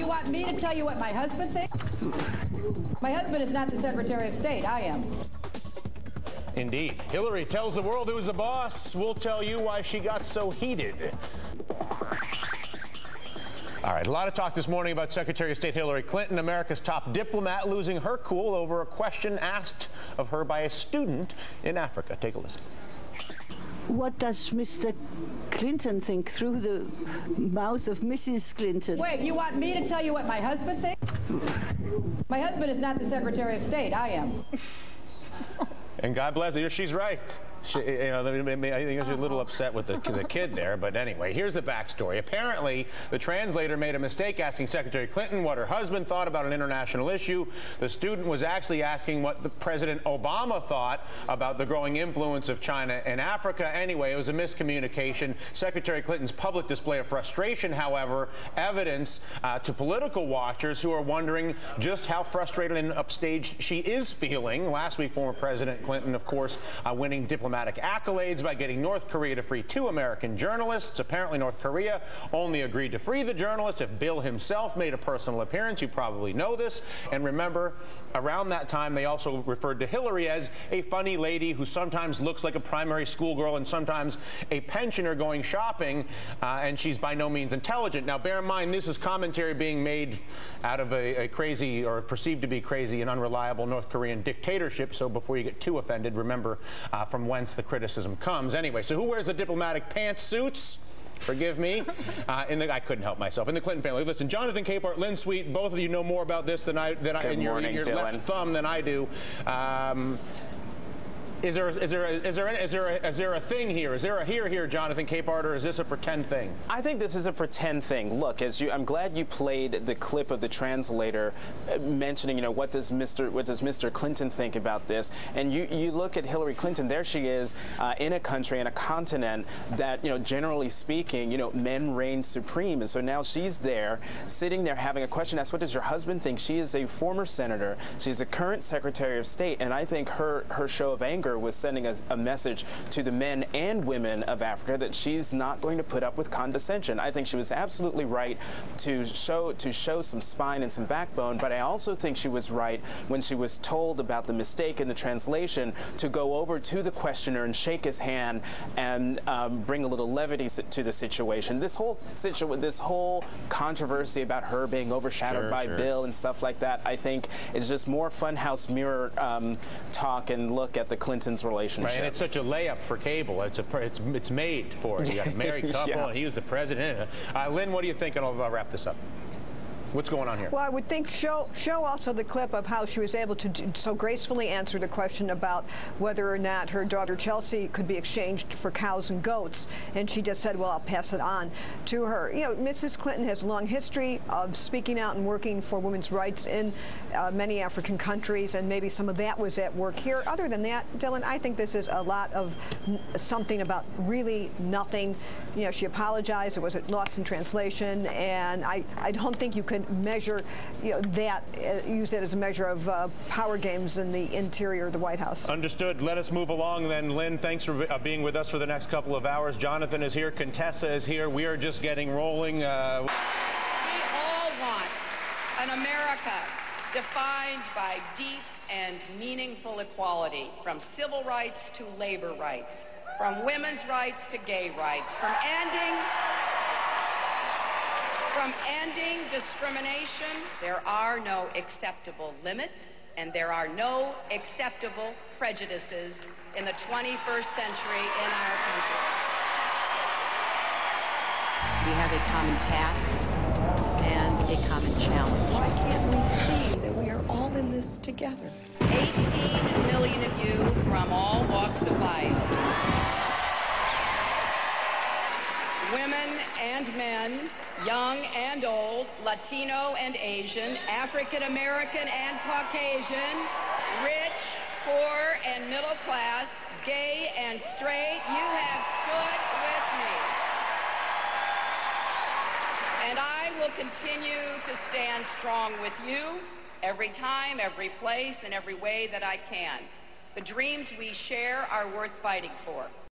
want me to tell you what my husband thinks? My husband is not the Secretary of State. I am. Indeed. Hillary tells the world who's the boss. We'll tell you why she got so heated. All right, a lot of talk this morning about Secretary of State Hillary Clinton, America's top diplomat, losing her cool over a question asked of her by a student in Africa. Take a listen. What does Mr. Clinton think through the mouth of Mrs. Clinton? Wait, you want me to tell you what my husband thinks? My husband is not the Secretary of State. I am. And God bless her, she's right. I think she's a little upset with the kid there, but anyway, here's the backstory. Apparently, the translator made a mistake asking Secretary Clinton what her husband thought about an international issue. The student was actually asking what the President Obama thought about the growing influence of China in Africa. Anyway, it was a miscommunication. Secretary Clinton's public display of frustration, however, evidence to political watchers who are wondering just how frustrated and upstaged she is feeling. Last week, former President Clinton, of course, winning diplomatic accolades by getting North Korea to free 2 American journalists. Apparently, North Korea only agreed to free the journalists if Bill himself made a personal appearance. You probably know this. And remember, around that time, they also referred to Hillary as a funny lady who sometimes looks like a primary school girl and sometimes a pensioner going shopping, and she's by no means intelligent. Now, bear in mind, this is commentary being made out of a crazy, or perceived to be crazy and unreliable, North Korean dictatorship. So before you get too offended, remember from whence the criticism comes. Anyway, so who wears the diplomatic pantsuits? Forgive me. I couldn't help myself. In the Clinton family. Listen, Jonathan Capehart, Lynn Sweet, both of you know more about this than I in your left thumb than I do. Is there a thing here? Is there a here, Jonathan Capehart, or is this a pretend thing? I think this is a pretend thing. Look, I'm glad you played the clip of the translator mentioning, what does Mr. Clinton think about this? And you look at Hillary Clinton. There she is in a country, in a continent that, generally speaking, men reign supreme. And so now she's there, sitting there, having a question asked. What does your husband think? She is a former senator. She's a current Secretary of State, and I think her show of anger was sending a message to the men and women of Africa that she's not going to put up with condescension. I think she was absolutely right to show some spine and some backbone, but I also think she was right when she was told about the mistake in the translation to go over to the questioner and shake his hand and bring a little levity to the situation. This whole controversy about her being overshadowed by Bill and stuff like that, I think is just more funhouse mirror talk and look at the Clintons' relationship. Right, and it's such a layup for cable. It's made for it. You got a married couple, and he was the president. Lynn, what do you think? And I'll wrap this up. What's going on here? Well, I would think show also the clip of how she was able to so gracefully answer the question about whether or not her daughter Chelsea could be exchanged for cows and goats, and she just said, well, I'll pass it on to her. Mrs. Clinton has a long history of speaking out and working for women's rights in many African countries, and maybe some of that was at work here. Other than that, Dylan, I think this is a lot of something about really nothing. She apologized. It was lost in translation, and I don't think you could measure use that as a measure of power games in the interior of the White House. Understood. Let us move along then. Lynn, thanks for being with us for the next couple of hours. Jonathan is here. Contessa is here. We are just getting rolling. We all want an America defined by deep and meaningful equality, from civil rights to labor rights, from women's rights to gay rights, from ending discrimination. There are no acceptable limits, and there are no acceptable prejudices in the 21st century in our country. We have a common task and a common challenge. Why can't we see that we are all in this together? 18 million of you from all walks of life. Women and men, young and old, Latino and Asian, African American and Caucasian, rich, poor and middle class, gay and straight, you have stood with me. And I will continue to stand strong with you every time, every place, and every way that I can. The dreams we share are worth fighting for.